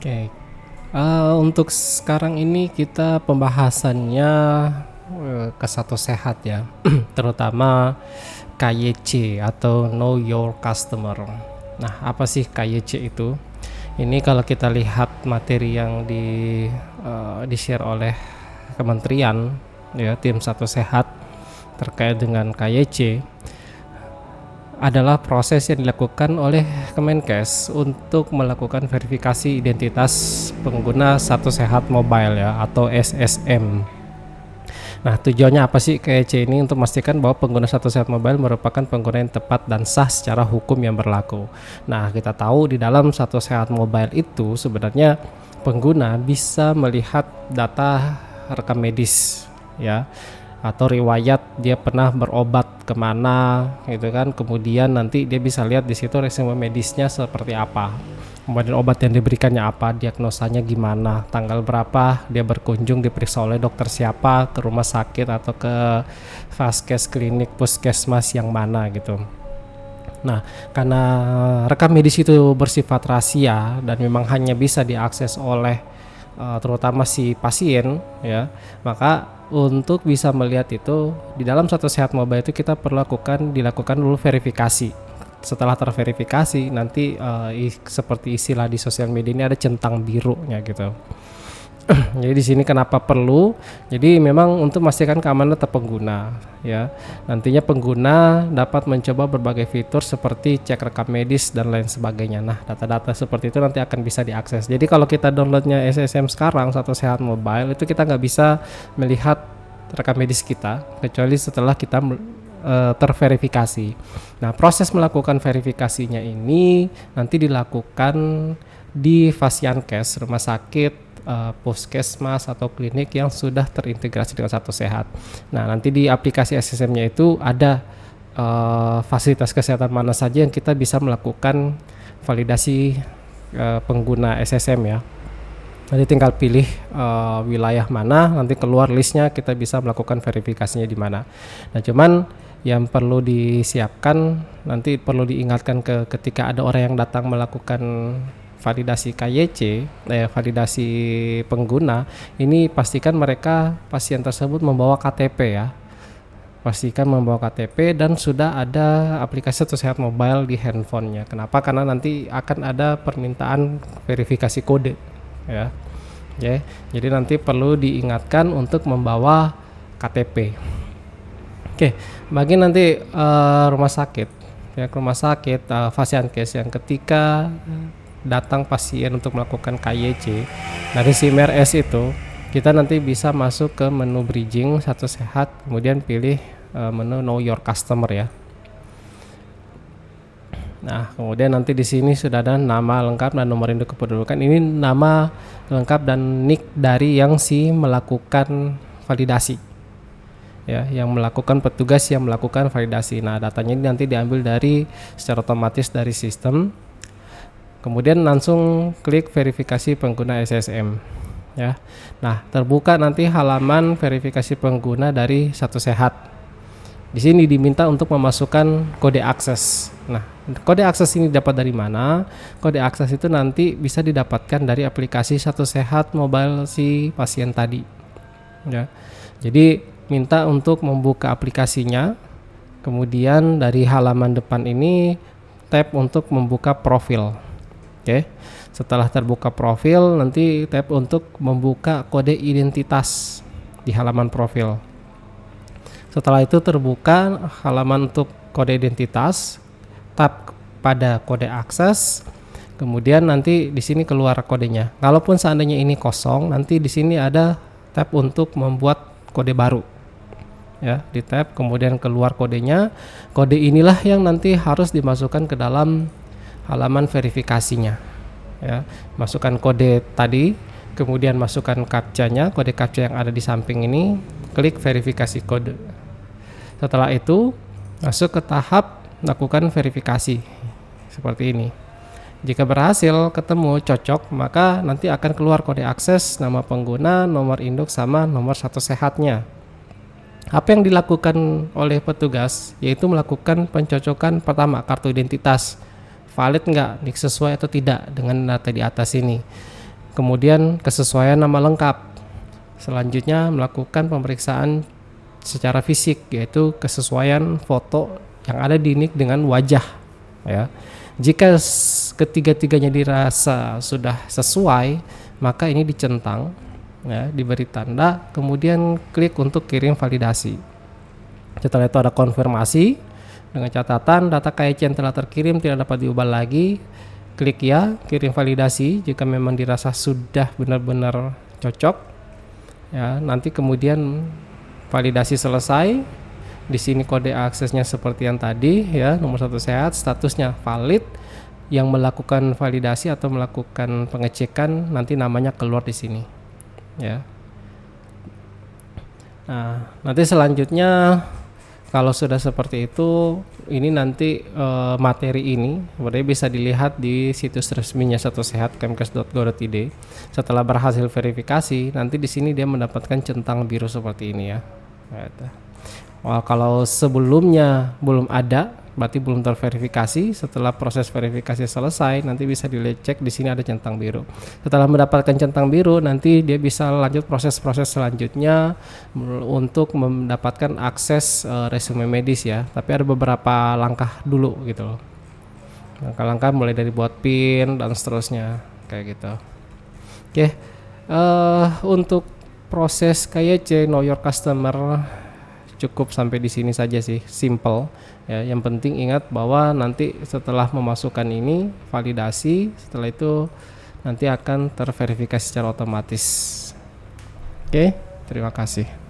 Oke, untuk sekarang ini kita pembahasannya ke Satu Sehat ya, terutama KYC atau Know Your Customer. Nah, apa sih KYC itu? Ini kalau kita lihat materi yang di-share oleh kementerian ya, tim Satu Sehat terkait dengan KYC adalah proses yang dilakukan oleh Kemenkes untuk melakukan verifikasi identitas pengguna Satu Sehat Mobile ya, atau SSM. Nah, tujuannya apa sih KYC ini? Untuk memastikan bahwa pengguna Satu Sehat Mobile merupakan pengguna yang tepat dan sah secara hukum yang berlaku. Nah, kita tahu di dalam Satu Sehat Mobile itu sebenarnya pengguna bisa melihat data rekam medis ya, atau riwayat dia pernah berobat kemana gitu kan. Kemudian nanti dia bisa lihat di situ resume medisnya seperti apa, kemudian obat yang diberikannya apa, diagnosanya gimana, tanggal berapa dia berkunjung, diperiksa oleh dokter siapa, ke rumah sakit atau ke vaskes, klinik, puskesmas yang mana gitu. Nah, karena rekam medis itu bersifat rahasia dan memang hanya bisa diakses oleh terutama si pasien ya, maka untuk bisa melihat itu di dalam Satu Sehat Mobile itu kita perlu dilakukan dulu verifikasi. Setelah terverifikasi nanti seperti istilah di sosial media ini ada centang birunya gitu. Jadi di sini kenapa perlu? Jadi memang untuk memastikan keamanan data pengguna ya. Nantinya pengguna dapat mencoba berbagai fitur seperti cek rekam medis dan lain sebagainya. Nah, data-data seperti itu nanti akan bisa diakses. Jadi kalau kita downloadnya SSM sekarang, Satu Sehat Mobile, itu kita nggak bisa melihat rekam medis kita kecuali setelah kita terverifikasi. Nah, proses melakukan verifikasinya ini nanti dilakukan di Fasiankes, rumah sakit, puskesmas atau klinik yang sudah terintegrasi dengan Satu Sehat. Nah, nanti di aplikasi SSM-nya itu ada fasilitas kesehatan mana saja yang kita bisa melakukan validasi pengguna SSM ya. Nanti tinggal pilih wilayah mana, nanti keluar listnya, kita bisa melakukan verifikasinya di mana. Nah, cuman yang perlu disiapkan, nanti perlu diingatkan ketika ada orang yang datang melakukan validasi KYC, validasi pengguna, ini pastikan mereka, pasien tersebut membawa KTP ya. Pastikan membawa KTP dan sudah ada aplikasi Satu Sehat Mobile di handphonenya. Kenapa? Karena nanti akan ada permintaan verifikasi kode ya. Ya, jadi nanti perlu diingatkan untuk membawa KTP. Oke, bagi nanti rumah sakit ya, rumah sakit Fasiankes yang ketika datang pasien untuk melakukan KYC dari SIM-RS itu, kita nanti bisa masuk ke menu bridging Satu Sehat, kemudian pilih menu Know Your Customer ya. Nah, kemudian nanti di sini sudah ada nama lengkap dan nomor induk kependudukan. Ini nama lengkap dan NIK dari yang melakukan validasi. Ya, yang melakukan petugas yang melakukan validasi. Nah, datanya ini nanti diambil secara otomatis dari sistem. Kemudian langsung klik verifikasi pengguna SSM ya. Nah, terbuka nanti halaman verifikasi pengguna dari Satu Sehat. Di sini diminta untuk memasukkan kode akses. Nah, kode akses ini dapat dari mana? Kode akses itu nanti bisa didapatkan dari aplikasi Satu Sehat Mobile si pasien tadi. Ya. Jadi minta untuk membuka aplikasinya. Kemudian dari halaman depan ini tab untuk membuka profil. Oke, setelah terbuka profil, nanti tab untuk membuka kode identitas di halaman profil. Setelah itu terbuka halaman untuk kode identitas, tab pada kode akses, kemudian nanti di sini keluar kodenya. Kalaupun seandainya ini kosong, nanti di sini ada tab untuk membuat kode baru. Ya, di tab kemudian keluar kodenya. Kode inilah yang nanti harus dimasukkan ke dalam halaman verifikasinya ya. Masukkan kode tadi, kemudian masukkan captcha-nya, kode captcha yang ada di samping ini, klik verifikasi kode. Setelah itu masuk ke tahap lakukan verifikasi seperti ini. Jika berhasil ketemu cocok, maka nanti akan keluar kode akses, nama pengguna, nomor induk sama nomor Satu Sehatnya. Apa yang dilakukan oleh petugas yaitu melakukan pencocokan pertama, kartu identitas valid nggak, sesuai atau tidak dengan data di atas ini. Kemudian kesesuaian nama lengkap. Selanjutnya melakukan pemeriksaan secara fisik, yaitu kesesuaian foto yang ada di NIK dengan wajah, ya. Jika ketiga-tiganya dirasa sudah sesuai, maka ini dicentang, ya, diberi tanda, kemudian klik untuk kirim validasi. Setelah itu ada konfirmasi dengan catatan data KYC yang telah terkirim tidak dapat diubah lagi. Klik ya, kirim validasi jika memang dirasa sudah benar-benar cocok. Ya, nanti kemudian validasi selesai. Di sini kode aksesnya seperti yang tadi, ya, nomor 1 sehat, statusnya valid. Yang melakukan validasi atau melakukan pengecekan nanti namanya keluar di sini, ya. Nah, nanti selanjutnya kalau sudah seperti itu, ini nanti materi ini sebenarnya bisa dilihat di situs resminya Satu Sehat kemkes.go.id. Setelah berhasil verifikasi, nanti di sini dia mendapatkan centang biru seperti ini, ya. Wah, kalau sebelumnya belum ada, berarti belum terverifikasi. Setelah proses verifikasi selesai, nanti bisa dicek di sini ada centang biru. Setelah mendapatkan centang biru, nanti dia bisa lanjut proses-proses selanjutnya untuk mendapatkan akses resume medis, ya. Tapi ada beberapa langkah dulu gitu loh. Langkah-langkah mulai dari buat PIN dan seterusnya kayak gitu. Oke, untuk proses KYC Know Your Customer cukup sampai di sini saja sih, simple, ya. Yang penting ingat bahwa nanti setelah memasukkan ini validasi, setelah itu nanti akan terverifikasi secara otomatis. Oke, terima kasih.